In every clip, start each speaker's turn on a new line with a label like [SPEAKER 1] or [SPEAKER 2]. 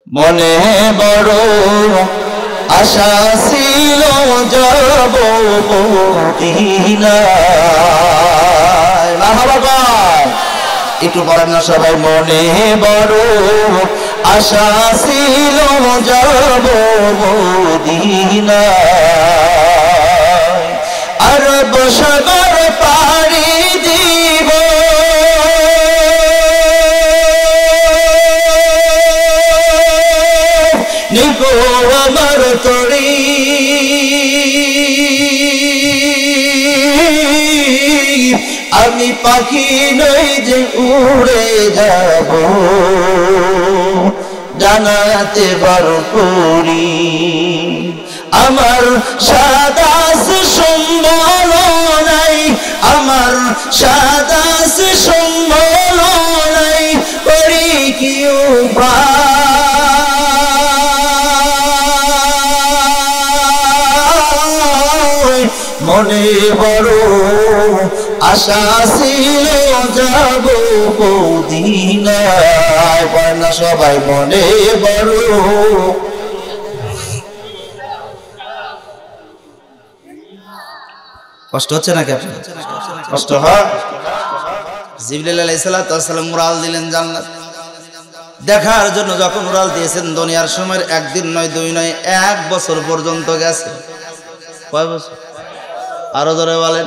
[SPEAKER 1] মনে বড় আশা ছিল যাব মদিনায়। মারহাবা, একটু পড়েন না সবাই। মনে বড় আশা ছিল যাব মদিনায়, আরব সাগর পাড়ি দিব, নিগো আমার তরি, আমি পাখি নই যে উড়ে যাব, জানাতে বার করি। আমার সাদাস সম্বল নাই, আমার সাদাস সম্বল নাই, করি কি উপায়। মনে বড় আশা ছিল যাব মদিনায়। বলেন না সবাই, মনে বড়। কষ্ট হচ্ছে নাকি আপনার? কষ্ট হয়? জিবরিল আলাইহিস সালাম উড়াল দিলেন জান্নাত দেখার জন্য। যখন উড়াল দিয়েছেন দুনিয়ার সময়ের একদিন নয়, দুই নয়, 1 বছর পর্যন্ত গেছে। কয় বছর? আরো ধরে বলেন।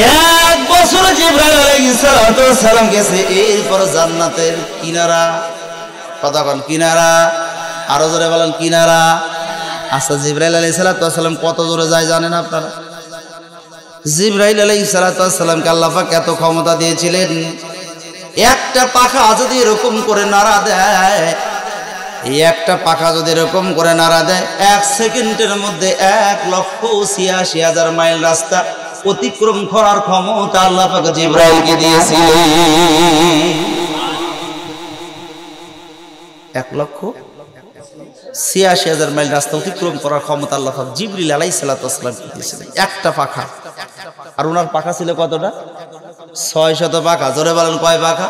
[SPEAKER 1] 1 বছর জিবরাইল আলাইহিস সালাম গেছে। এরপর জান্নাতের কিনারা, কথা বলেন কিনারা, আরো জোরে বলেন কিনারা। আচ্ছা, জিবরাইল আলাইহিস সালাম কত জোরে যায় জানেন আপনারা? জিবরাইল আলাইহিস সালামকে আল্লাহ পাক এত ক্ষমতা দিয়েছিলেন, একটা পাখা যদি এরকম করে নাড়া দেয়, এই একটা পাখা যদি এরকম করে নাড়া দেয়, 1 সেকেন্ডের মধ্যে 1,86,000 মাইল রাস্তা অতিক্রম করার ক্ষমতা আল্লাহ পাক জিবরাইলকে দিয়েছিলেন। 1,86,000 মাইল রাস্তা অতিক্রম করার ক্ষমতা আল্লাহ পাক জিবরিল আলাইহিস সালামকে দিয়েছিলেন, একটা পাখা। আর ওনার পাখা ছিল কতটা? 600 পাখা। জোরে বলেন কয় পাখা?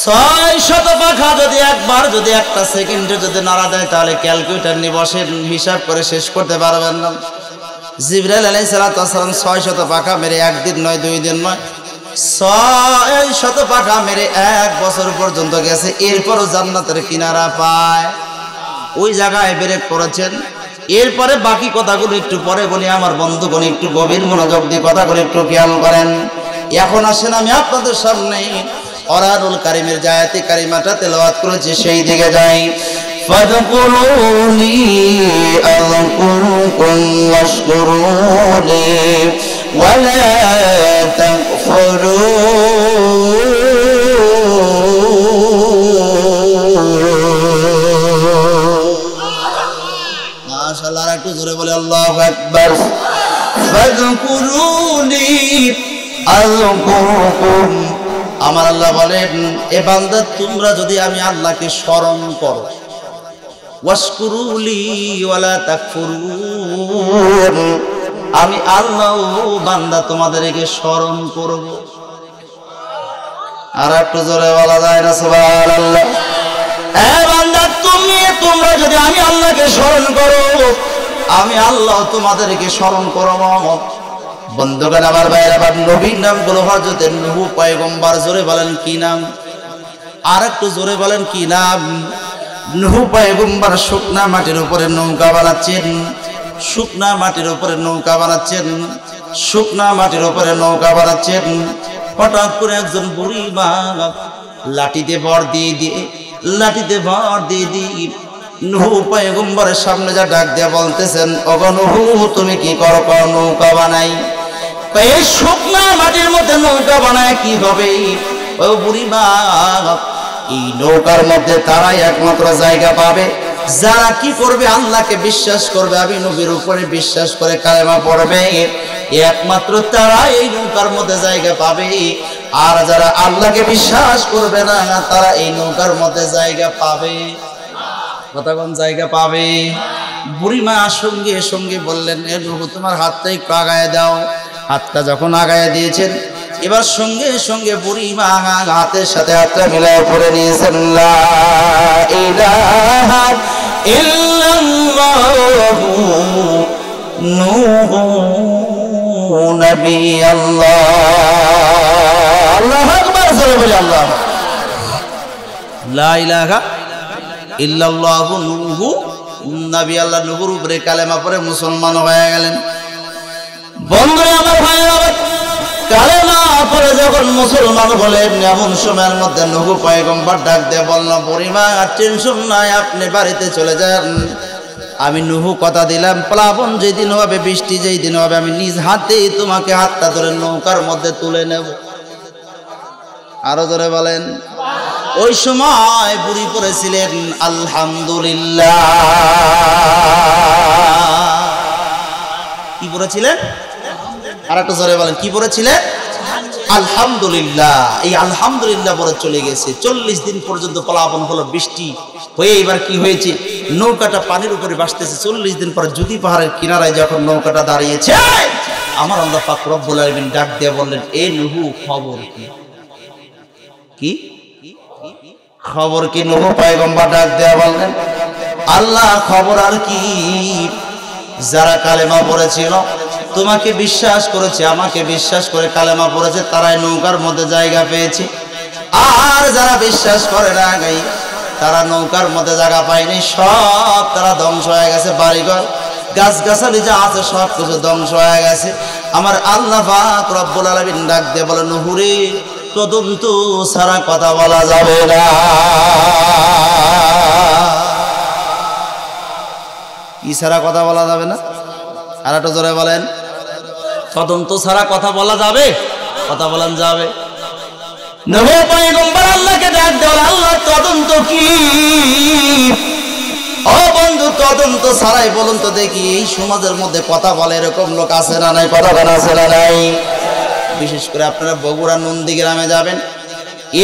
[SPEAKER 1] 600 পাখা। যদি একবার, যদি একটা সেকেন্ডে যদি নাড়া দেয়, তাহলে ক্যালকুলেটর নিয়ে বসে হিসাব করে শেষ করতে পারবেন না। জিবরাইল আলাইহিস সালাম 600 পাখা মেরে একদিন নয়, 2 দিন নয়, 600 পাখা মেরে 1 বছর পর্যন্ত গেছে। এরপরও জান্নাতের কিনারা পায়। ওই জায়গায় ব্রেক করেছেন। এরপরে বাকি কথাগুলো একটু পরে বলি। আমার বন্ধুগণ, একটু গভীর মনোযোগ দিয়ে কথাগুলো একটু খেয়াল করেন। এখন আসেন আমি আপনাদের সামনে কোরআনুল কারীমের যে আয়াতে কারিমাটা তেলাওয়াত করেছি সেই দিকে যাই। ফাযকুরুনি আযকুরুকুম ওয়াশকুরুনি ওয়ালা তাকফুরুন। মাশাআল্লাহ, আর একটু জোরে বলে আল্লাহু আকবার। ফাযকুরুনি আযকুরুকুম। আমার আল্লাহ বলেন, এ বান্দা তোমরা যদি আমি আল্লাহকে স্মরণ করো, ওয়াশকুরুলি ওয়ালা তাকফুরুন, আমি আল্লাহ বান্দা তোমাদেরকে স্মরণ করব। আর একটু জোরে বলা যায় না সুবহানাল্লাহ? এ বান্দা তোমরা যদি আমি আল্লাহকে স্মরণ করো, আমি আল্লাহ তোমাদেরকে স্মরণ করব। বন্ধুগণ আমার ভাইয়েরা, আবার নবীর নামগুলো হযরত নূহ পয়গম্বর। জোরে বলেন কি নাম? আর একটু জোরে বলেন কি নাম? নূহ পয়গম্বর শুকনা মাটির উপরে নৌকা বানাচ্ছেন, শুকনা মাটির উপরে নৌকা বানাচ্ছেন, শুকনা মাটির উপরে নৌকা বানাচ্ছেন। হঠাৎ করে একজন বুড়ি মা লাঠিতে ভর দিয়ে নূহ পয়গম্বরের সামনে যা ডাক দিয়ে বলতেছেন, ওগো নূহ, তুমি কি করো? নৌকা বানাই। এই শুকনা মাটির মধ্যে নৌকা বানায় কি হবে? ও বুড়ি মা, এই নৌকার মধ্যে তারাই একমাত্র জায়গা পাবে যারা কি করবে? আল্লাহকে বিশ্বাস করবে, আমি নবীর উপরে বিশ্বাস করে কালেমা পড়বে। একমাত্র তারা এই নৌকার মধ্যে জায়গা পাবে। আর যারা আল্লাহকে বিশ্বাস করবে না, তারা এই নৌকার মধ্যে জায়গা পাবে। কতক্ষণ জায়গা পাবে? বুড়িমা সঙ্গে সঙ্গে বললেন, এ নূহ, তোমার হাতটা একটু আগায় দাও। হাতটা যখন আগায় দিয়েছেন, এবার সঙ্গে সঙ্গে বুড়ি মা হাতের সাথে হাতটা মিলায় পড়ে নিয়েছেন লা ইলাহা ইল্লাল্লাহু নূহু নবী আল্লাহ। আল্লাহু আকবার, জোরে বলি আল্লাহ। লা ইলাহা ইল্লাল্লাহু নূহু নবী আল্লাহ, নূহুর উপরে কালেমা পড়ে মুসলমান হয়ে গেলেন। বন্ধুরা আমার ভাইরা, কালেমা পড়ে যখন মুসলমান হলেন, এমন সময়ের মধ্যে নূহ পয়গম্বর ডাক দিয়ে বলল, বুড়িমা আর টেনশন নাই, আপনি বাড়িতে চলে যান। আমি নূহ কথা দিলাম, প্লাবন যেদিন হবে, বৃষ্টি যেই দিন হবে, আমি নিজ হাতেই তোমাকে হাতটা ধরে নৌকার মধ্যে তুলে নেব। আরো জোরে বলেন। ওই সময় বুড়ি পড়েছিলেন আলহামদুলিল্লাহ। কি পড়েছিলেন? আর একটু জোরে বলেন, কি পড়েছিলেন? আলহামদুলিল্লাহ। এই আলহামদুলিল্লাহ বলে চলে গেছে। 40 দিন পর্যন্ত প্লাবন হলো, বৃষ্টি হয়ে এবার কি হয়েছে, নৌকাটা পানির উপরে ভাসতেছে। 40 দিন পর যদি পাহাড়ের কিনারায় যখন নৌকাটা দাঁড়িয়েছে, আমার আল্লাহ পাক রব্বুল আলামিন ডাক দিয়ে বললেন, এ নূহ খবর কি? কি খবর কি? নূহ পয়গম্বর ডাক দিয়ে বললেন, আল্লাহ খবর আর কি, যারা কালেমা পড়েছিল, তোমাকে বিশ্বাস করেছে, আমাকে বিশ্বাস করে কালেমা পড়েছে, তারাই নৌকার মধ্যে জায়গা পেয়েছে। আর যারা বিশ্বাস করে না, তারা নৌকার মধ্যে জায়গা পায়নি, সব তারা ধ্বংস হয়ে গেছে। বাড়িঘর গাছগাছালি যা আছে সব কিছু ধ্বংস হয়ে গেছে। আমার আল্লাহ পাক রব্বুল আলামিন ডাক দিয়ে বলে, নূহ রে, তদন্ত ছাড়া কথা বলা যাবে না। কি ছাড়া কথা বলা যাবে না? আর একটু জোরে বলেন। তদন্ত ছাড়া কথা বলা যাবে? কথা বলান যাবে। নূহ পয়গম্বর আল্লাহকে ডাক দেওয়ার, আল্লাহ তদন্ত কি? ও বন্ধু, তদন্ত ছাড়াই বলুন তো দেখি, এই সমাজের মধ্যে কথা বলে এরকম লোক আছে না নাই? কথা বলা আছে না নাই? বিশেষ করে আপনারা বগুড়া নন্দীগ্রামে যাবেন,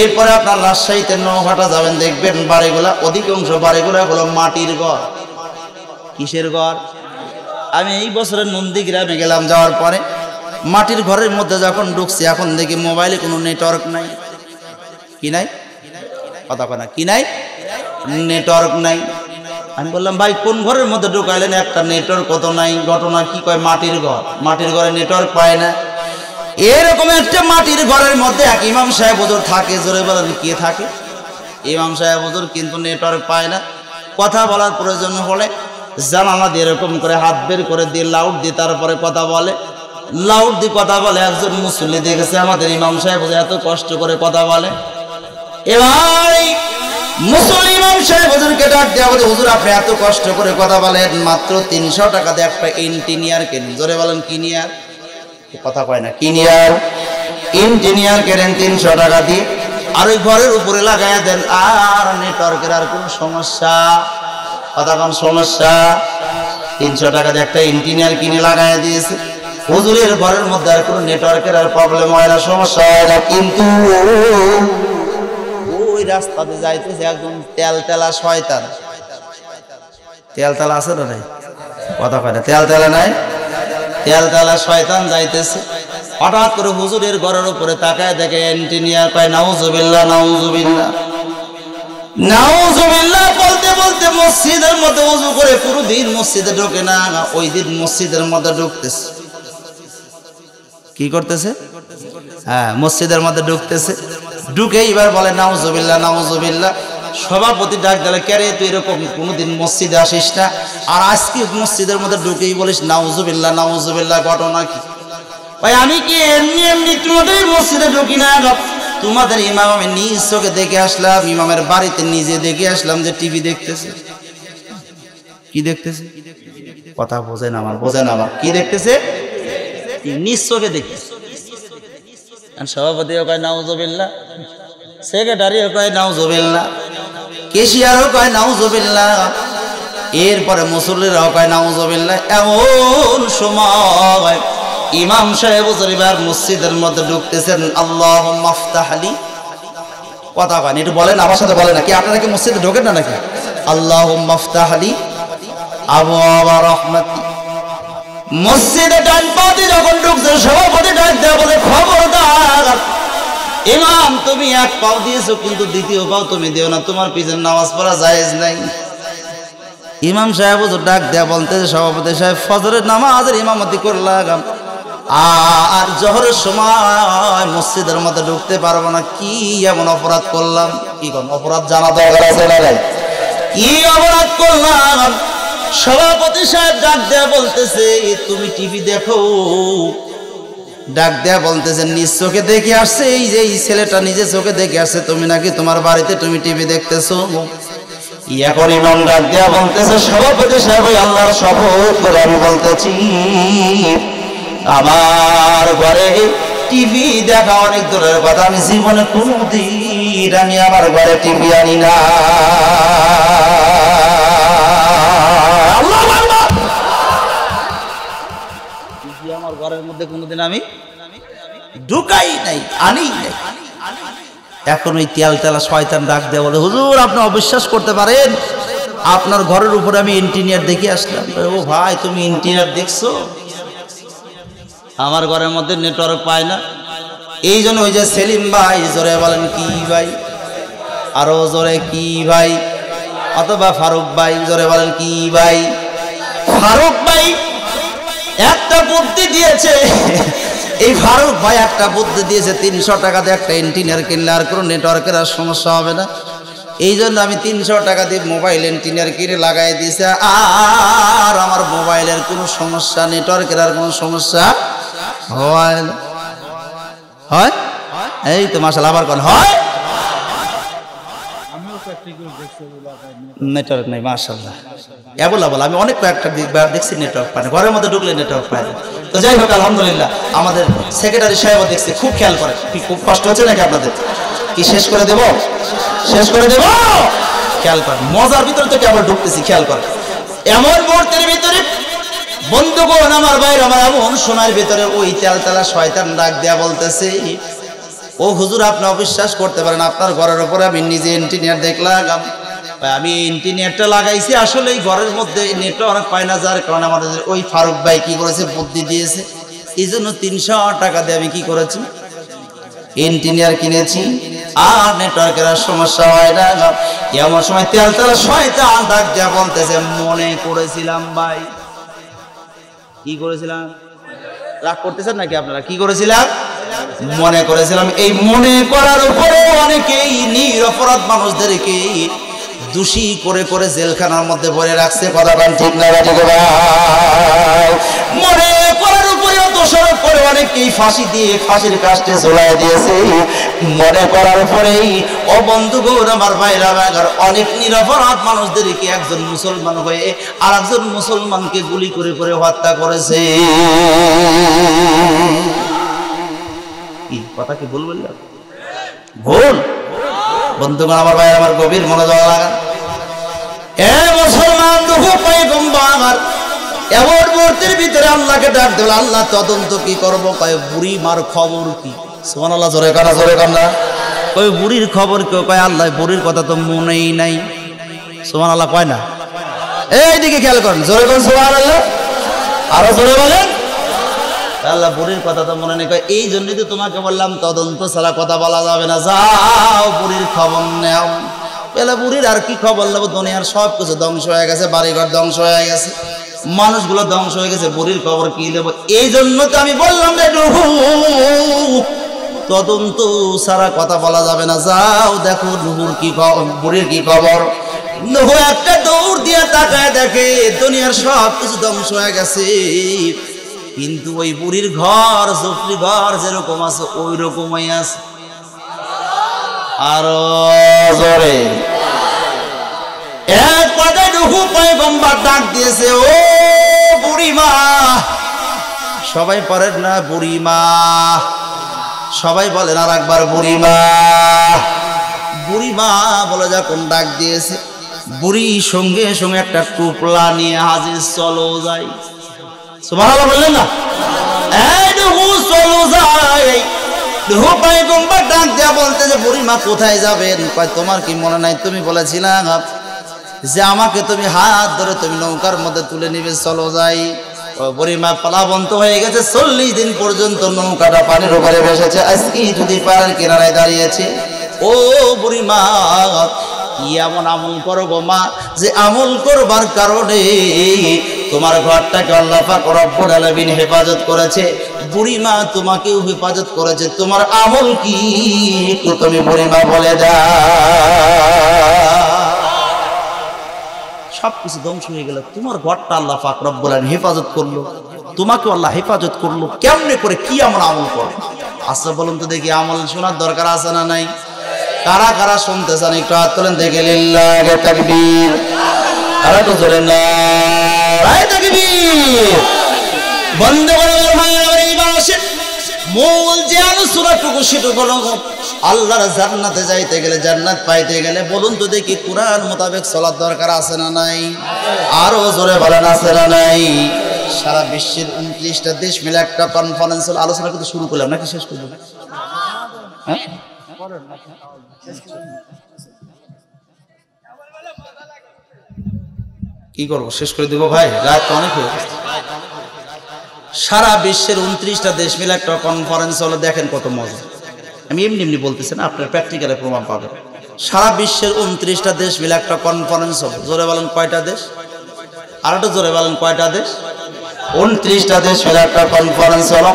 [SPEAKER 1] এরপরে আপনার রাজশাহীতে নৌহাটা যাবেন, দেখবেন বাড়িগুলা, অধিকাংশ বাড়িগুলা হলো মাটির ঘর। কিসের ঘর? আমি এই বছরে নন্দীগ্রামে গেলাম, যাওয়ার পরে মাটির ঘরের মধ্যে যখন ঢুকছি, এখন দেখি মোবাইলে কোনো নেটওয়ার্ক নাই। কি নাই? কথা কয় না, কি নাই? নেটওয়ার্ক নাই। আমি বললাম, ভাই কোন ঘরের মধ্যে ঢুকাইলেন? একটা নেটওয়ার্ক কত নাই। ঘটনা কি? কয় মাটির ঘর, মাটির ঘরে নেটওয়ার্ক পায় না। এরকম একটা মাটির ঘরের মধ্যে এক ইমাম সাহেব হুজুর থাকে। জোরে বলেন, কে থাকে? ইমাম সাহেব হুজুর, কিন্তু নেটওয়ার্ক পায় না। কথা বলার প্রয়োজন হলে জানালা দিয়ে এরকম করে হাত বের করে দিয়ে লাউড দিয়ে তারপরে কথা বলে, লাউড দিয়ে কথা বলে। একজন মুসল্লি দেখেছে আমাদের ইমাম সাহেব এত কষ্ট করে কথা বলে। এবার মুসল্লি ইমাম সাহেব হুজুরকে ডাক দেওয়া বলে, হুজুর আপনি এত কষ্ট করে কথা বলেন, মাত্র 300 টাকা দিয়ে একটা ইঞ্জিনিয়ার কেনেন। জোরে বলেন, কিনিয়ার? কথা কয় না, কিনিয়ার? ইঞ্জিনিয়ার কেনেন 300 টাকা দিয়ে, আর ওই ঘরের উপরে লাগাইয়া দেন, আর নেটওয়ার্কের আর কোন সমস্যা। কথা কোন সমস্যা? 300 টাকা দিয়ে একটা ইঞ্জিনিয়ার কিনে লাগাইয়া দিয়েছে। হুজুরের ঘরের মধ্যে আর কোনো নেটওয়ার্কের আর প্রবলেম হয় না, সমস্যা হয় না। কিন্তু ওই রাস্তাতে যাইতেছে একদম তেলতেলা শয়তান। তেলতেলা আছে না নাই? কথা কয় না, তেলতেলা নাই? তেলতেলা শয়তান যাইতেছে। হঠাৎ করে হুজুরের ঘরের উপরে তাকায় দেখে ইঞ্জিনিয়ার। কয় নাউজুবিল্লাহ, নাউজুবিল্লাহ, নাউজুবিল্লাহ বলতে বলতে মসজিদের মধ্যে ওযু করে পুরো দিন মসজিদে ঢোকে না, ওই দিন মসজিদের মধ্যে ঢুকতেছে। কি করতেছে? হ্যাঁ, মসজিদের মধ্যে ঢুকতেছে। ঢুকে এবার বলে নাউজুবিল্লাহ, নাউজুবিল্লাহ। সভাপতি ডাক দিলে, কে রে তুই এরকম কোনোদিন মসজিদে আসিস না, আর আজকে মসজিদের মধ্যে ঢুকেই বলিস নাউজুবিল্লাহ, নাউজুবিল্লাহ, ঘটনা কি? ভাই আমি কি এমনি এমনি তোমাদের মসজিদে ঢুকি না, তোমাদের ইমাম আমি নিজ চোখে দেখে আসলাম, ইমামের বাড়িতে নিজে দেখে আসলাম যে টিভি দেখতেছে। কি দেখতেছে? কথা বোঝেন আমার, বোঝেন আমার। কি দেখতেছে? নিজ চোখে দেখতেছে। সভাপতিও কয় নাউজুবিল্লাহ, সেক্রেটারিও কয় নাউজুবিল্লাহ, কেশিয়ারও কয় নাউজুবিল্লাহ, এরপরে মুসল্লিরাও কয় নাউজুবিল্লাহ। এমন সময় ইমাম সাহেব এবার মসজিদের মধ্যে ঢুকতেছেন। আল্লাহুম্মা আফতাহ লি। কথা কয় না, একটু বলেন, আমার সাথে বলেন। নাকি আপনারা কি মসজিদে ঢোকেন না নাকি? আল্লাহুম্মা আফতাহ লি আবওয়াবা রাহমাতি মসজিদে ডান পাতে যখন ঢুকছে সভাপতি ডাক দেয়া বলে, খবরদার ইমাম, তুমি এক পাও দিয়েছো কিন্তু দ্বিতীয় পাও তুমি দিও না, তোমার পিছনে নামাজ পড়া জায়েজ নাই। ইমাম সাহেব ডাক দেয়া বলতে, সভাপতি সাহেব ফজরের নামাজের ইমামতি করলাম, আর জোহরের সময় মসজিদের মধ্যে ঢুকতে পারবো না, কি এমন অপরাধ করলাম? কি কোন অপরাধ জানা দরকার আছে না নাই? কি অপরাধ করলাম? সভাপতি সাহেব ডাক দেয়া বলতেছে, তুমি টিভি দেখো। ডাক দেয়া বলতেছে, নিজ চোখে দেখে আসছে, এই যে এই ছেলেটা নিজে চোখে দেখে আসছে তুমি নাকি তোমার বাড়িতে তুমি টিভি দেখতেছো। এখন ইমাম ডাক দেয়া বলতেছে, সভাপতি সাহেব আল্লাহর শপথ করে আমি বলতেছি, আমার ঘরে টিভি দেখা অনেক দূরের কথা, আমি জীবনে কোনোদিন আমি আমার ঘরে টিভি আনি না। টিভি আমার ঘরের মধ্যে কোনোদিন আমি ঢুকাই নাই, আনি নাই। এখন ওই তেল তেলা শয়তান ডাক দেয়া বলে, হুজুর আপনি অবিশ্বাস করতে পারেন, আপনার ঘরের উপরে আমি ইঞ্জিনিয়ার দেখে আসলাম। ও ভাই, তুমি ইঞ্জিনিয়ার দেখছো? আমার ঘরের মধ্যে নেটওয়ার্ক পায় না। এই জন্য ওই যে সেলিম ভাই, জোরে বলেন কি ভাই? আরো জোরে কি ভাই? অথবা ফারুক ভাই, জোরে বলেন কি ভাই? ফারুক ভাই একটা বুদ্ধি দিয়েছে। এই ফারুক ভাই একটা বুদ্ধি দিয়েছে, 300 টাকা দিয়ে একটা ইঞ্জিনিয়ার কিনলে আর কোনো নেটওয়ার্কের আর সমস্যা হবে না। এই জন্য আমি 300 টাকা দিয়ে মোবাইল ইঞ্জিনিয়ার কিনে লাগাই দিয়েছে, আর আমার মোবাইলের কোনো সমস্যা, নেটওয়ার্কের আর কোনো সমস্যা হয় না। হয়? এই তো মাশাআল্লাহ, আবার কোন হয়? নেটওয়ার্ক নাই, মাশাআল্লাহ। বলা আমি অনেক কয়েকটা দেখছি নেটওয়ার্ক পায় না, ঘরের মধ্যে ঢুকলে নেটওয়ার্ক পায় না। তো যাই হোক, আলহামদুলিল্লাহ আমাদের সেক্রেটারি সাহেব দেখছি খুব খেয়াল করে। কি খুব কষ্ট হচ্ছে নাকি আপনাদের? কি শেষ করে দেব? শেষ করে দেব? খেয়াল করেন, মজার ভিতরে তো কেবল ঢুকতেছি, খেয়াল করেন। এমন মুহূর্তের ভিতরে বন্ধুগণ, আমার ভাইয়ের, আমার এমন সময়ের ভিতরে ওই তেলতেলা শয়তান ডাক দেয়া বলতেছে, ও হুজুর আপনি অবিশ্বাস করতে পারেন, আপনার ঘরের উপরে আমি নিজে ইঞ্জিনিয়ার দেখলাম। আমি ইঞ্জিনিয়ারটা লাগাইছি, আসলে এই ঘরের মধ্যে নেটওয়ার্ক পায় না, যার কারণে আমাদের ওই ফারুক ভাই কি করেছে, বুদ্ধি দিয়েছে। এই জন্য 300 টাকা দিয়ে আমি কি করেছি, ইঞ্জিনিয়ার কিনেছি, আর নেটওয়ার্কের আর সমস্যা হয় না। এমন সময় তেলতেলা শয়তান ডাক দেয়া বলতেছে, মনে করেছিলাম ভাই। কি করেছিলাম? রাগ করতেছেন নাকি আপনারা? কি করেছিলাম? মনে করেছিলাম। এই মনে করার উপরে অনেকেই নিরপরাধ মানুষদেরকে দোষী করে করে জেলখানার মধ্যে ভরে রাখছে। কথা বলেন ঠিক না ঠিক ভাই? মনে করার উপরে দোষারোপ করে অনেকেই ফাঁসি দিয়ে ফাঁসির কাস্টে ঝোলাই দিয়েছে। মনে করার পরেই ও বন্ধুগণ, আমার ভাইরা, অনেক নিরপরাধ মানুষদেরকে একজন মুসলমান হয়ে আর একজন মুসলমানকে গুলি করে করে হত্যা করেছে। কি কথা কি ভুল বললাম? ভুল। বন্ধুগণ, আমার ভাই, আমার গভীর মনোযোগ লাগান। এ মুসলমান রূহ পয়গম্বর এমন মুহূর্তের ভিতরে আল্লাহকে ডাক দিল, আল্লাহ তদন্ত কি করব? কয় বুড়ি মার খবর কি? সুবহানাল্লাহ, জোরে কানা, জোরে কানা। কয় বুড়ির খবর কেউ? কয় আল্লাহ বুড়ির কথা তো মনেই নাই। সুবহানাল্লাহ কয় না? এইদিকে খেয়াল করেন, জোরে করেন সুবহানাল্লাহ, আরো জোরে বলেন। আল্লাহ বুড়ির কথা তো মনে নেই। এই জন্যই তো তোমাকে বললাম তদন্ত ছাড়া কথা বলা যাবে না, যাও বুড়ির খবর নেও। পেলে বুড়ির আর কি খবর নেবো? দুনিয়ার সব কিছু ধ্বংস হয়ে গেছে, বাড়িঘর ধ্বংস হয়ে গেছে, মানুষগুলো ধ্বংস হয়ে গেছে, বুড়ির খবর কি নেবো? এই জন্য তো আমি বললাম রে রুহু, তদন্ত ছাড়া কথা বলা যাবে না, যাও দেখো রুহুর কি খবর, বুড়ির কি খবর। রুহু একটা দৌড় দিয়ে তাকায় দেখে দুনিয়ার সব কিছু ধ্বংস হয়ে গেছে, কিন্তু ওই বুড়ির ঘর, ঝুপড়ি ঘর যেরকম আছে ওই রকমই আছে। আরো জোরে এক কথায় রুহু পয়গম্বর ডাক দিয়েছে, ও বুড়িমা। সবাই পড়েন না বুড়িমা, সবাই বলেন আর একবার বুড়িমা। বুড়িমা বলে যখন ডাক দিয়েছে, বুড়ি সঙ্গে সঙ্গে একটা টুপলা নিয়ে হাজির, চলো যাই। সুবহানাল্লাহ বললেন না? এই রুহু চলো যাই। রুহু পয়গম্বর ডাক দেয়া বলতে যে বুড়িমা কোথায় যাবেন? কয় তোমার কি মনে নাই তুমি বলেছিলাম যে আমাকে তুমি হাত ধরে তুমি নৌকার মধ্যে তুলে নিবে, চলো যাই। বুড়িমা প্লাবন্ত হয়ে গেছে, 40 দিন পর্যন্ত নৌকাটা পানির উপরে ভেসেছে, আজকে যদি পাড়ের কিনারায় দাঁড়িয়েছে। ও বুড়িমা, কি এমন আমল করো গো মা, যে আমল করবার কারণে তোমার ঘরটাকে আল্লাহ পাক রব্বুল আলামিন হেফাজত করেছে, বুড়িমা তোমাকেও হেফাজত করেছে। তোমার আমল কি তুমি বুড়িমা বলে দাও। সবকিছু ধ্বংস হয়ে গেল, তোমার ঘরটা আল্লাহ পাক রব্বুল আলামিন হেফাজত করলো, তোমাকে আল্লাহ হেফাজত করলো। কেমনে করে, কি এমন আমল করো? আচ্ছা বলুন তো দেখি, আমল শোনার দরকার আছে না নাই? কারা কারা শুনতে চান একটু হাত তোলেন দেখে। লিল্লাহি তাকবীর। আর তো জোরে নারায়ে তাকবীর। বন্ধ করে মূল যে আলোচনাটুকু সেটুকু আল্লাহর জান্নাতে যাইতে গেলে, জান্নাত পাইতে গেলে বলুন তো দেখি কুরআন মোতাবেক চলার দরকার আছে না নাই? আরো জোরে বলেন আছে না নাই? সারা বিশ্বের 29টা দেশ মিলে একটা কনফারেন্স আলোচনা কিন্তু শুরু করলাম, নাকি শেষ করব? হ্যাঁ, কি করবো, শেষ করে দেবো ভাই, রাত তো অনেক হয়ে গেছে। সারা বিশ্বের 29টা দেশ মিলে একটা কনফারেন্স হলো, দেখেন কত মজা। আমি এমনি এমনি বলতেছি না, আপনার প্র্যাকটিক্যালে প্রমাণ পাবেন। সারা বিশ্বের 29টা দেশ মিলে একটা কনফারেন্স হলো। জোরে বলেন কয়টা দেশ? আর একটু জোরে বলেন কয়টা দেশ? 29টা দেশ মিলে একটা কনফারেন্স হলো।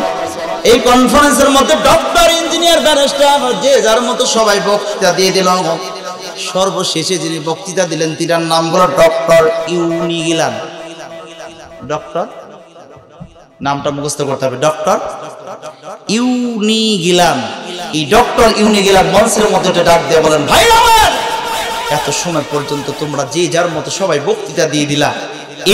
[SPEAKER 1] এই কনফারেন্সের মধ্যে ডক্টর, ইঞ্জিনিয়ার, ব্যারিস্টার যে যার মতো সবাই বক্তৃতা দিয়ে দিল। সর্বশেষে যিনি বক্তৃতা দিলেন তিনার নাম হলো ডক্টর ইউনিগিলান। ডক্টর নামটা মুখস্থ করতে হবে, ডক্টর ইউনিগিলান। এই ডক্টর ইউনিগিলান মঞ্চের মধ্যে ডাক দিয়ে বলেন, ভাই আমার, এত সময় পর্যন্ত তোমরা যে যার মতো সবাই বক্তৃতা দিয়ে দিলা,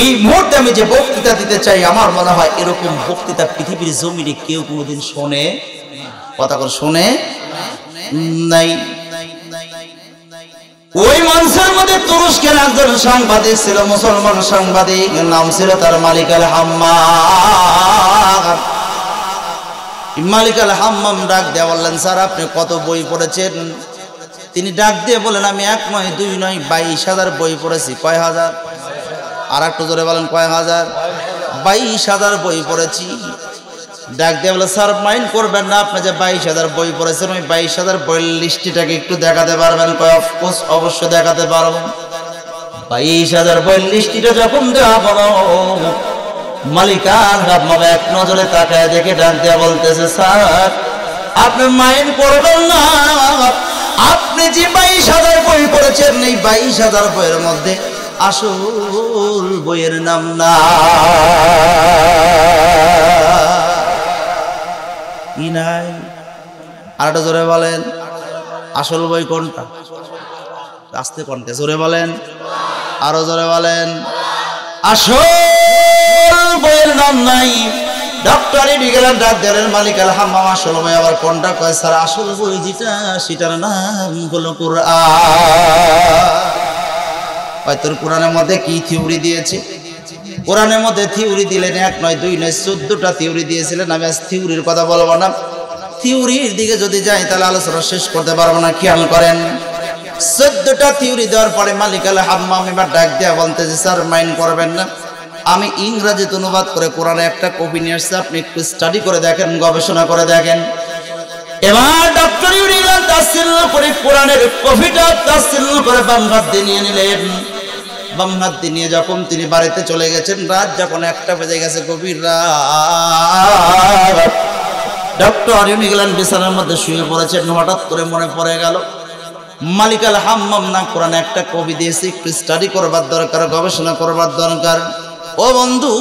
[SPEAKER 1] এই মুহূর্তে আমি যে বক্তৃতা দিতে চাই, আমার মনে হয় এরকম বক্তৃতা পৃথিবীর জমিনে কেউ কোনোদিন শোনে, কথা করে শোনে নাই। ওই মঞ্চের মধ্যে তুরস্কের একজন সাংবাদিক ছিল, মুসলমান সাংবাদিক, নাম ছিল তার মালিক আল হাম্মাম। মালিক আল হাম্মাম ডাক দিয়ে বললেন, স্যার আপনি কত বই পড়েছেন? তিনি ডাক দিয়ে বলেন, আমি 1 নয় 2 নয় 22,000 বই পড়েছি। কয় হাজার? আর একটু জোরে বলেন কয় হাজার? 22,000 বই পড়েছি। ডাক দিয়ে বলে, স্যার মাইন্ড করবেন না, আপনি যে 22,000 বই পড়েছেন, ওই 22,000 বইয়ের লিস্টিটাকে একটু দেখাতে পারবেন? কয় অফকোর্স, অবশ্য দেখাতে পারবো। 22,000 বইয়ের লিস্টিটা যখন দেওয়া বলো, মালিকার হাম্মাম এক নজরে তাকায় দেখে ডাক দিয়ে বলতেছে, স্যার আপনি মাইন্ড করবেন না, আপনি যে 22,000 বই পড়েছেন, এই 22,000 বইয়ের মধ্যে আসল বইয়ের নাম না কি নাই। আর একটা জোরে বলেন, আসল বই কোনটা? আস্তে কোনটা? জোরে বলেন, আরো জোরে বলেন। আসল বইয়ের নাম নাই। ডক্টর ইউনিগিলান ডাক দিলেন, মালিক আল হাম্মাম, আসল বই আবার কোনটা? কয় স্যার আসল বই যেটা, সেটার নাম হলো কোরআন। তোর কোরআনের মধ্যে কি থিওরি দিয়েছে? কোরআনের মধ্যে থিওরি দিলেন 1 নয় 2 নয় 14টা থিওরি দিয়েছিলেন। আমি আজ থিওরির কথা বলবো না, থিওরির দিকে যদি যাই তাহলে আলোচনা শেষ করতে পারবো না। খেয়াল করেন, 14টা থিওরি দেওয়ার পরে মালিক আল হাম্মাম এবার ডাক দেয়া বলতেছে, স্যার মাইন্ড করবেন না, আমি ইংরেজিতে অনুবাদ করে কোরআনে একটা কপি নিয়ে আসছি, আপনি একটু স্টাডি করে দেখেন, গবেষণা করে দেখেন। এবার ডক্টর ইউনিগিলান তাফসীর করে কোরআনের কপিটা তাফসীর করে বাম হাত দিয়ে নিয়ে নিলেন। বাম হাত দিয়ে নিয়ে যখন তিনি বাড়িতে চলে গেছেন, রাত যখন 1টা বেজে গেছে, গভীর রাত, ডক্টর ইউনিগিলান বিছানার মধ্যে শুয়ে পড়েছেন। হঠাৎ করে মনে পড়ে গেল, মালিক আল হাম্মাম না কোরআনে একটা কপি দিয়েছে, একটু স্টাডি করবার দরকার, গবেষণা করবার দরকার। ও বন্ধু,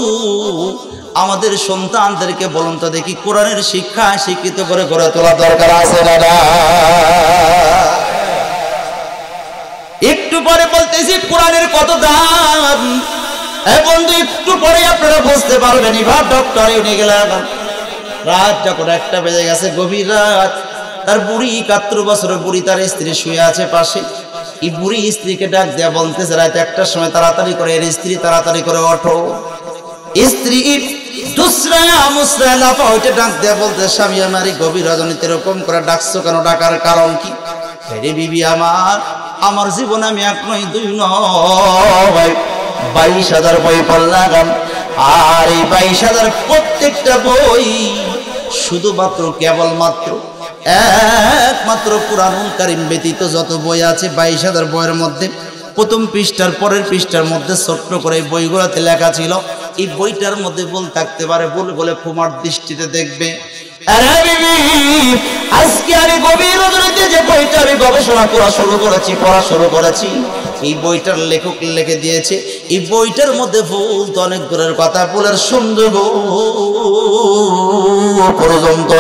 [SPEAKER 1] আমাদের সন্তানদেরকে বলুন তো দেখি, কোরআনের শিক্ষা শিক্ষিত করে গড়ে তোলা দরকার আছে না? একটু পরে বলতেছি কোরআনের কত দাম। বন্ধু একটু পরে আপনারা বুঝতে পারবেন। এবার ডক্টর ইউনিগিলান রাত যখন 1টা বেজে গেছে, গভীর রাত, তার বুড়ি 71 বছরের বুড়ি, তার স্ত্রী শুয়ে আছে পাশে। এই বুড়ি স্ত্রীকে ডাক দেয়া বলতেছে, রাত 1টার সময় তাড়াতাড়ি করে, এর স্ত্রী তাড়াতাড়ি করে ওঠো। স্ত্রী দুসরা মুসরা লাফা হইতে ডাক দেয়া বলতে, স্বামী আমার গভীর রজনীতে এরকম করে ডাকছো কেন? ডাকার কারণ কি? রে বিবি আমার, আমার জীবন আমি 1 নয় 2 নয় 22,000 বই পড়লাম, আর এই 22,000 প্রত্যেকটা বই শুধুমাত্র কেবলমাত্র একমাত্র কুরআনুল কারীম ব্যতীত যত বই আছে 22,000 বইয়ের মধ্যে প্রথম পৃষ্ঠার পরের পৃষ্ঠার মধ্যে ছোট্ট করে বইগুলোতে লেখা ছিল, এই বইটার মধ্যে ভুল থাকতে পারে, ভুল বলে ক্ষমার দৃষ্টিতে দেখবে। আজকে আমি গভীর রজনীতে যে বইটা আমি গবেষণা করা শুরু করেছি এই বইটার লেখক লিখে দিয়েছে, এই বইটার মধ্যে ভুল তো অনেক দূরের কথা, ভুলের সুন্দর পর্যন্ত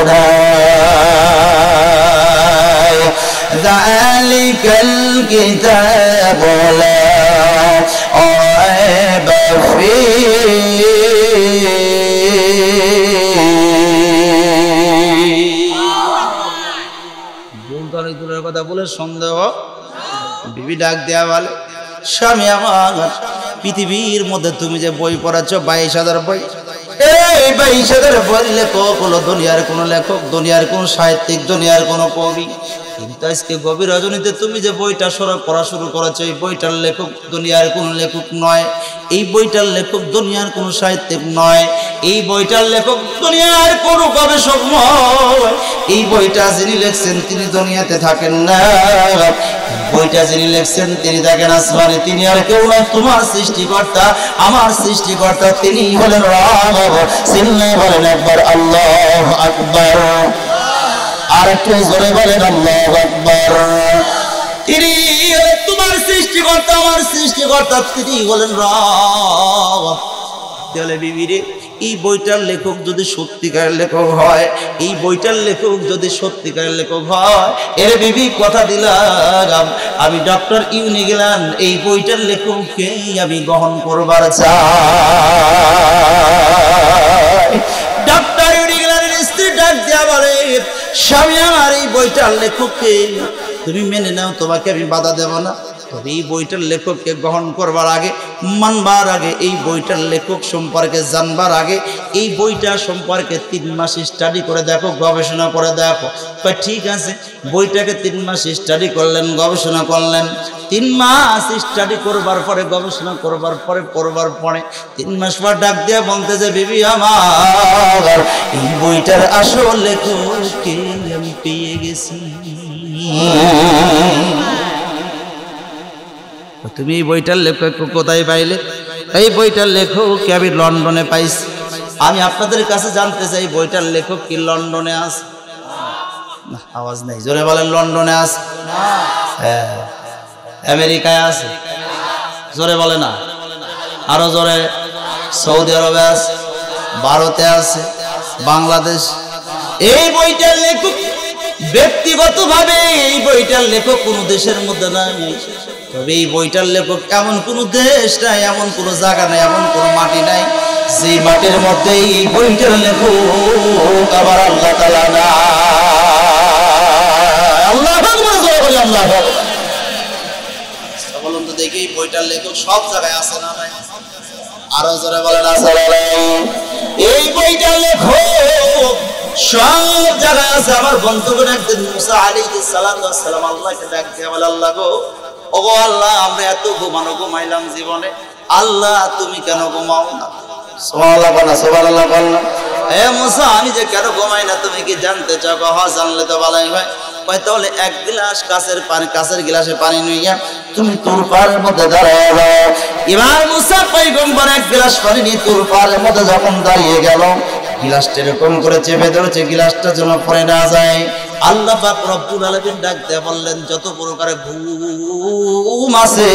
[SPEAKER 1] যালিকাল কিতাবু লা রাইবা ফীহি অনেক দূরের কথা বলে সন্দেহ। বিবি ডাক দেয়া বলে, স্বামী আমার, পৃথিবীর মধ্যে তুমি যে বই পড়াচ্ছ 22,000 বই, এই 22,000 বই লেখক হলো দুনিয়ার কোন লেখক, দুনিয়ার কোন সাহিত্যিক, দুনিয়ার কোন কবি। কিন্তু আজকে গভীর রজনীতে তুমি যে বইটা পড়া শুরু করেছো এই বইটার লেখক দুনিয়ার কোন লেখক নয়, এই বইটার লেখক দুনিয়ার কোন সাহিত্যিক নয়, এই বইটার লেখক দুনিয়ার কোন গবেষক নয়, এই বইটা যিনি লিখছেন তিনি দুনিয়াতে থাকেন না, বইটা যিনি লিখছেন তিনি থাকেন আসমানে, তিনি আর কেউ নয়, তোমার সৃষ্টিকর্তা, আমার সৃষ্টিকর্তা, তিনি হলেন রব। চিল্লায়ে বলেন একবার আল্লাহু আকবার, আর একটু জোরে বলেন আল্লাহু আকবার। তিনি তোমার সৃষ্টিকর্তা, আমার সৃষ্টিকর্তা, তিনি হলেন রব। তাহলে বিবিরে, এই বইটার লেখক যদি সত্যিকারের লেখক হয়, এই বইটার লেখক যদি সত্যিকারের লেখক হয়, এর বিবি কথা দিলাম আমি ডক্টর ইউনিগেলান এই বইটার লেখককে আমি গ্রহণ করবার চাই। ডক্টর ইউনিগেলানের স্ত্রী ডাক দেয়া বলে, স্বামী আমার, এই বইটার লেখককে তুমি মেনে নাও, তোমাকে আমি বাধা দেব না, তবে এই বইটার লেখককে গ্রহণ করবার আগে, মানবার আগে, এই বইটার লেখক সম্পর্কে জানবার আগে এই বইটা সম্পর্কে 3 মাস স্টাডি করে দেখো, গবেষণা করে দেখো। ঠিক আছে, বইটাকে 3 মাস স্টাডি করলেন, গবেষণা করলেন, 3 মাস স্টাডি করবার পরে, গবেষণা করবার পরে, পড়বার পরে 3 মাস পর ডাক দিয়ে বলতে যে, বিবি আমার, এই বইটার আসল লেখককে আমি পেয়ে গেছি। তুমি এই বইটার লেখক কোথায় পাইলে? এই বইটার লেখককে আমি লন্ডনে পাইছি। আমি আপনাদের কাছে জানতে চাই, বইটার লেখক কি লন্ডনে আছে? না, আওয়াজ নেই, জোরে বলেন। লন্ডনে আছে? হ্যাঁ। আমেরিকায় আছে? জোরে বলে না, আরো জোরে। সৌদি আরবে আছে, ভারতে আছে, বাংলাদেশ। এই বইটার লেখক ব্যক্তিগতভাবে, এই বইটার লেখক কোনো দেশের মধ্যে নাই, তবে এই বইটার লেখক এমন কোন দেশ নাই, এমন কোন জায়গা নাই, এমন কোন মাটি নাই যে মাটির মধ্যে এই বইটার লেখক আবার আল্লাহ তাআলা না। আল্লাহু আকবার, বলি আল্লাহু আকবার। বলুন তো দেখি, এই বইটার লেখক সব জায়গায় আছে না নাই? আরো জোরে বলেন আছে না নাই? এই বইটার লেখক সব জায়গায় আছে। আমার বন্ধুগণ, একদিন মুসা আলাইহিস সালাম আল্লাহকে ডাক দিয়ে বলে, আল্লাহ গো, ওগো আল্লাহ, আমরা এত ঘুমাইলাম জীবনে, আল্লাহ তুমি কেন ঘুমাও না? সুবহানাল্লাহ বলা, সুবহানাল্লাহ বললাম। এ মুসা, আমি যে কেন ঘুমাই না তুমি কি জানতে চাও? হ্যাঁ, জানলে তো ভালোই হয়। কয় তাহলে 1 গ্লাস কাঁচের গ্লাসে পানি নিয়ে তুমি তুর পাড়ের মধ্যে দাঁড়ায় যাও। এবার মুসা পয়গম্বর 1 গ্লাস পানি নিয়ে তুর পাড়ের মধ্যে যখন দাঁড়িয়ে গেল, গ্লাসটা এরকম করে চেপে ধরেছে, গ্লাসটা যেন পড়ে না যায়। আল্লাহ পাক রব্বুল আলামিন ডাক দিয়ে বললেন, যত প্রকারে ঘুম আছে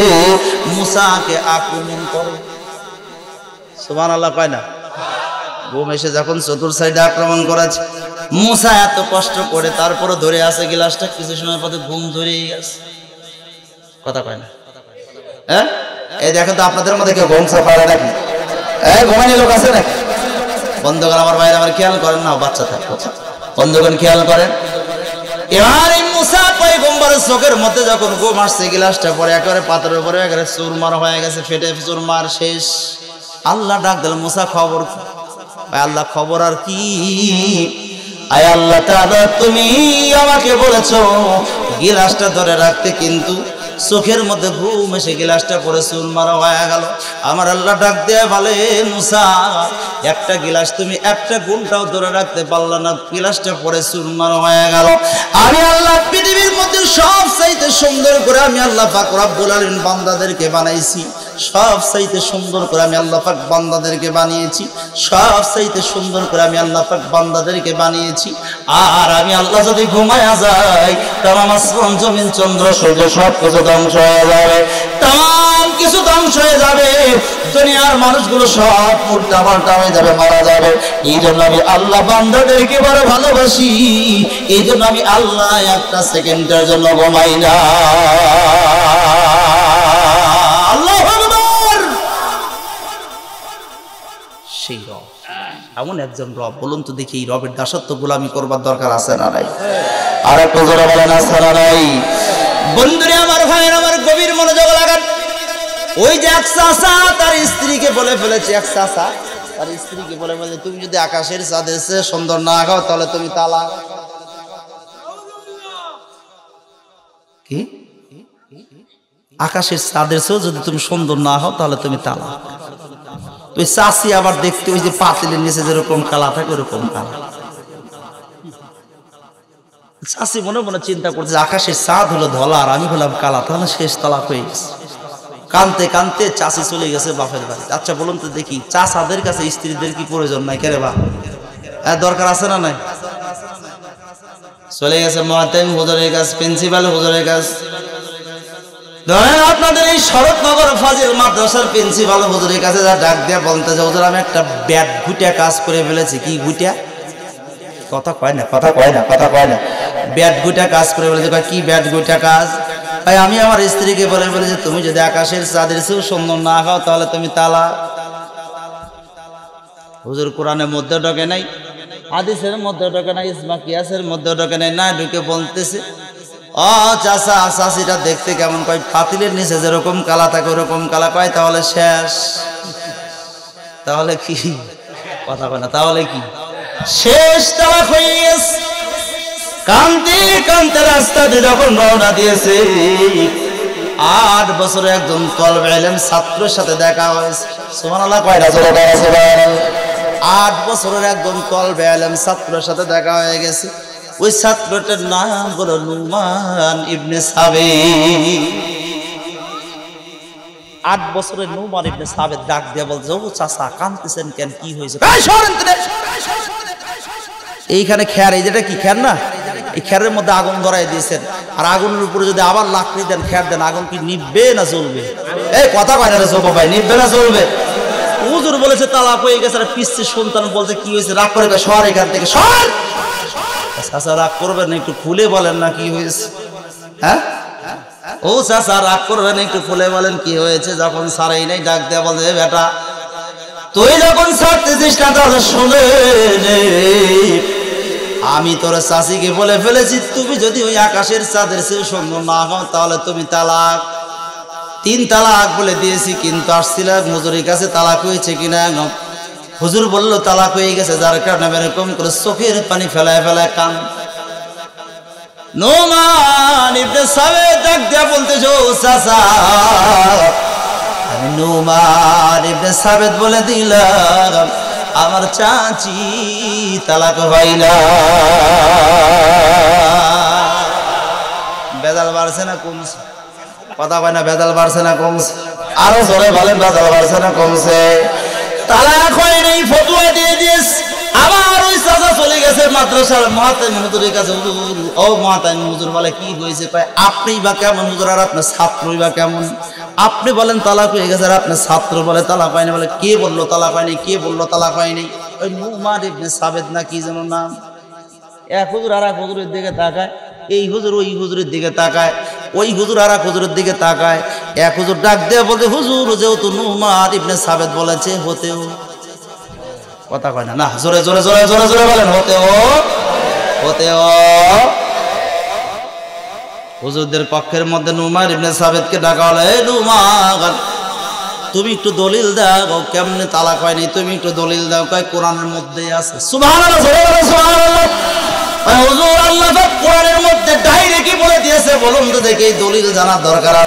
[SPEAKER 1] মুসাকে আক্রমণ করো। সুবহানাল্লাহ কয় না? ঘুম এসে যখন চতুর সাইডে আক্রমণ করেছে, মুসা এত কষ্ট করে তারপরে ধরে আছে গ্লাসটা, কিছু সময় পরে ঘুম ধরেই গেছে। কথা কয় না? হ্যাঁ, এই দেখেন তো আপনাদের মধ্যে কেউ ঘুম পারে নাকি? ঘুমানি লোক আছে নাকি? বন্ধুগণ আমার ভাইরা, আমার খেয়াল করেন না, বাচ্চা থাকে, বন্ধুগণ খেয়াল করেন। এবার এই মুসা পয়গম্বরের চোখের মধ্যে যখন ঘুম আসছে, গ্লাসটা পরে একেবারে পাথরের উপরে একেবারে চুরমার হয়ে গেছে, ফেটে চুরমার শেষ। আল্লাহ ডাক দিল, মুসা খবর? আল্লাহ খবর আর কি? আয় আল্লাহ তাআলা, তুমি আমাকে বলেছো গিলাসটা ধরে রাখতে কিন্তু চোখের মধ্যে ঘুম এসে গিলাসটা পরে চুরমার হয়ে গেল। আমার আল্লাহ ডাক দিয়ে বলে, মুসা একটা গিলাস তুমি একটা ঘন্টাও ধরে রাখতে পারলা না, গিলাসটা পরে চুরমার হয়ে গেল। আমি আল্লাহ পৃথিবীর মধ্যে সব চাইতে সুন্দর করে আমি আল্লাহ পাক রব্বুল আলামিন বান্দাদেরকে বানাইছি, সব চাইতে সুন্দর করে আমি আল্লাহ পাক বান্দাদেরকে বানিয়েছি, সব চাইতে সুন্দর করে আমি আল্লাহ পাক বান্দাদেরকে বানিয়েছি। আর আমি আল্লাহ যদি ঘুমায়া যাই তামাম আসমান জমিন চন্দ্র সূর্য সব কিছু ধ্বংস হয়ে যাবে, তাম কিছু ধ্বংস হয়ে যাবে, দুনিয়ার মানুষগুলো সব উল্টা পাল্টা হয়ে যাবে, মারা যাবে। এই জন্য আমি আল্লাহ বান্দাদেরকে বড় ভালোবাসি, এই জন্য আমি আল্লাহ একটা সেকেন্ডের জন্য ঘুমাই না। সেই রব এমন একজন রব, বলুন তো দেখি এই রবের দাসত্ব গোলামি করবার দরকার আছে না নাই? আর একটু জোরে বলেন আছে না নাই? বন্ধুরে আমার, ভাইয়ের আমার, গভীর মনোযোগ লাগান। ওই যে এক চাচা তার স্ত্রীকে বলে ফেলেছে, এক চাচা তার স্ত্রীকে বলে ফেলেছে, তুমি যদি আকাশের চাঁদের চেয়ে সুন্দর না হও তাহলে তুমি তালাক। কি? আকাশের চাঁদের চেয়েও যদি তুমি সুন্দর না হও তাহলে তুমি তালাক। তুই চাষি আবার দেখতে ওই যে পাতিলের নিচে যেরকম কালা থাকে ওরকম কালা। চাষি মনে মনে চিন্তা করছে আকাশের চাঁদ হলো ধলা আর আমি হলাম কালা, তাহলে শেষ তালাক হয়ে গেছে। কানতে কানতে চাষি চলে গেছে বাপের বাড়ি। আচ্ছা বলুন তো দেখি, চাষাদের কাছে স্ত্রীদের কি প্রয়োজন নাই? কেরে বা দরকার আছে না নাই? চলে গেছে মহাতাইম হুজুরের কাছে, প্রিন্সিপাল হুজুরের কাছে। ধরেন আপনাদের এই শরৎনগর ফাজিল মাদ্রাসার প্রিন্সিপাল হুজুরের কাছে যা ডাক দিয়া বলতেছে, হুজুর আমি একটা ব্যাট গুটিয়া কাজ করে ফেলেছি। কি গুটিয়া? কথা কয় না, কথা কয় না, কথা কয় না। ব্যাট গুটিয়া কাজ করে ফেলেছি। কি ব্যাট গুটিয়া কাজ? ভাই আমি আমার স্ত্রীকে বলে ফেলেছি, তুমি যদি আকাশের চাঁদের চেয়েও সুন্দর না হও তাহলে তুমি তালাক। হুজুর কোরআনের মধ্যে ঢোকে নাই, হাদিসের মধ্যে ঢোকে নাই, ইসমা কিয়াসের মধ্যে ঢোকে নাই, না ঢুকে বলতেছে, ও চাচা চাচিটা দেখতে কেমন? কয় পাতিলের নিচে যেরকম কালা থাকে ওরকম কালা। কয় তাহলে শেষ। তাহলে কি? কথা কয় না। তাহলে কি? শেষ তালাক হয়ে গেছে। কান্তে কান্তে রাস্তা দিয়ে যখন রওনা দিয়েছে, 8 বছরে একজন তলবে ইলম ছাত্রের সাথে দেখা হয়েছে। সুবহানাল্লাহ কয় না? 8 বছরের একজন তলবে ইলম ছাত্রের সাথে দেখা হয়ে গেছে। ওই ছাত্রটার নাম হলো নুমান ইবনে সাবিত। 8 বছরের নুমান ইবনে সাবিত ডাক দিয়ে বলছে, ও চাচা কাঁদতেছেন কেন? কি হয়েছে? এইখানে খের, এই যেটা কি খের না, এই খেরের মধ্যে আগুন ধরাই দিয়েছেন, আর আগুনের উপরে যদি আবার লাকড়ি দেন, খের দেন, আগুন কি নিভবে না জ্বলবে? এই কথা কয় না রে সব ভাই, নিভবে না জ্বলবে? হুজুর বলেছে তালাক হয়ে গেছে, আর পিসি সন্তান বলছে কি হয়েছে? রাগ করে সর এখান থেকে, সর। চাচা রাগ করবেন না, একটু খুলে বলেন না কি হয়েছে? হ্যাঁ ও চাচা রাগ করবেন, একটু খুলে বলেন কি হয়েছে? যখন সারাই নাই ডাক দেয়া বলছে, বেটা তুই যখন ছাড়তেছিস না তাহলে শুনে আমি তোর চাচিকে বলে ফেলেছি, তুমি যদি ওই আকাশের চাঁদের চেয়ে সুন্দর না হও তাহলে তুমি তালাক। 3 তালাক বলে দিয়েছি, কিন্তু আসছিলাম হুজুরের কাছে তালাক হয়েছে কিনা। হুজুর বললো তালাক হয়ে গেছে, যার কারণে এরকম করে চোখের পানি ফেলায় ফেলায় কান। নুমান ইবনে সাবিত ডাক দিয়া বলতেছে, ও চাচা আমি নুমান ইবনে সাবিত বলে দিলাম আমার চাচি তালাক হয় না। বেদাল বাড়ছে না কমছে? কথা কয় না, বেদাল বাড়ছে না কমছে? আরো জোরে বলেন, বেদাল বাড়ছে না কমছে? তালাক হয় নাই, ফতোয়া দিয়ে দিয়েছে। আবার ওই চাচা চলে গেছে মাদ্রাসার মহাতাইম হুজুরের কাছে। ও মহাতাইম হুজুর বলে কি হয়েছে? কয় আপনি বা কেমন হুজুর, আর আপনার ছাত্রই বা কেমন? আপনি বলেন তালাক হয়ে গেছে, আর আপনার ছাত্র বলে তালাক হয়নি। বলে কে বললো তালাক হয়নি? কে বললো তালাক হয়নি? ওই নুমান ইবনে সাবিত না কি যেন নাম। এক হুজুর আর এক হুজুরের দিকে তাকায়, এই হুজুর ওই হুজুরের দিকে তাকায়, ওই হুজুর আর এক হুজুরের দিকে তাকায়। এক হুজুর ডাক দিয়ে বলতে, হুজুর যেহেতু নুমান ইবনে সাবিত বলেছে হতেও। কথা কয় না, না জোরে জোরে জোরে জোরে জোরে বলেন, হতেও হতেও। হুজুরদের পক্ষের মধ্যে নুমান ইবনে সাবিতকে ডাকা হলো, এই নুমান তুমি একটু দলিল দাও, কেমনে তালাক হয়নি তুমি একটু দলিল দাও। কয় কোরআনের মধ্যেই আছে। সুবহানাল্লাহ, সুবহানাল্লাহ। হুজুর আল্লাহ পাক কোরআনের মধ্যে ডাইরেক্টই বলে দিয়েছে, বলুন তো দেখি এই দলিল জানার দরকার